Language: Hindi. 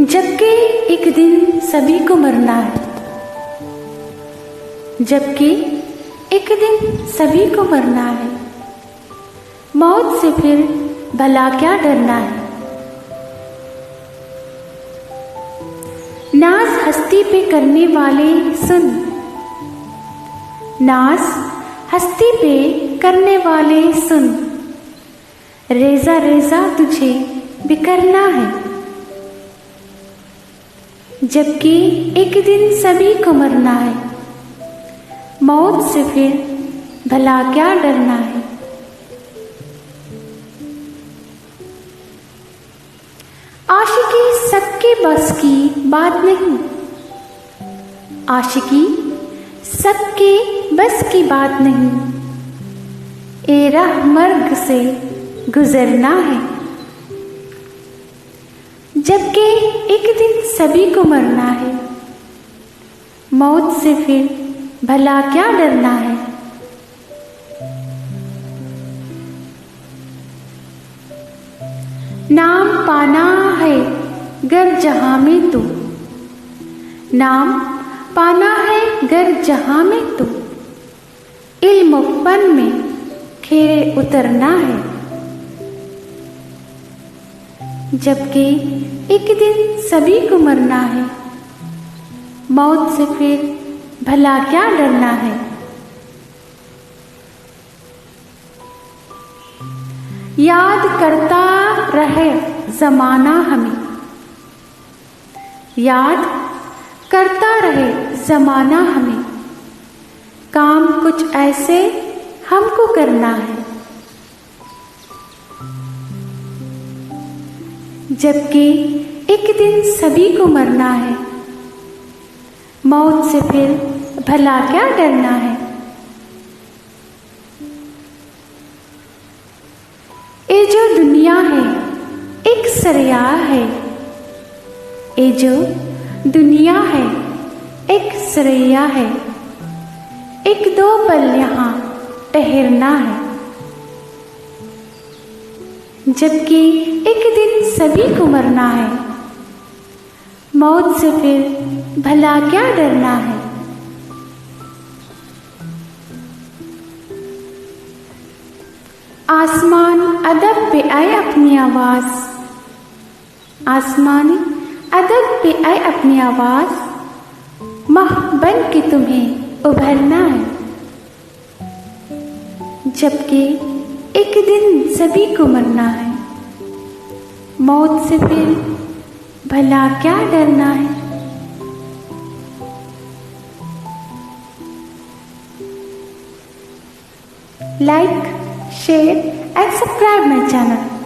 जबकि एक दिन सभी को मरना है, जबकि एक दिन सभी को मरना है, मौत से फिर भला क्या डरना है। नाज हस्ती पे करने वाले सुन, नाज हस्ती पे करने वाले सुन, रेजा रेजा तुझे बिखरना है। जबकि एक दिन सभी को मरना है, मौत से फिर भला क्या डरना है। आशिकी सबके बस की बात नहीं, आशिकी सबके बस की बात नहीं, ए राह मर्ग से गुजरना है। जबकि एक दिन सभी को मरना है, मौत से फिर भला क्या डरना है। नाम पाना है गर जहां में तू, नाम पाना है गर जहां में तू, इल्म फन में खेरे उतरना है। जबकि एक दिन सभी को मरना है, मौत से फिर भला क्या डरना है। याद करता रहे जमाना हमें, याद करता रहे जमाना हमें, काम कुछ ऐसे हमको करना है। जबकि एक दिन सभी को मरना है, मौत से फिर भला क्या डरना है। ये जो दुनिया है एक सरया है, ये जो दुनिया है एक सरया है, एक दो पल यहाँ ठहरना है। जबकि एक दिन सभी को मरना है, मौत से फिर भला क्या डरना है। आसमान अदब पे आए अपनी आवाज, आसमान अदब पे आए अपनी आवाज, माह बन के तुम्हें उभरना है। जबकि एक दिन सभी को मरना है, मौत से फिर भला क्या डरना है। Like, share and subscribe my channel.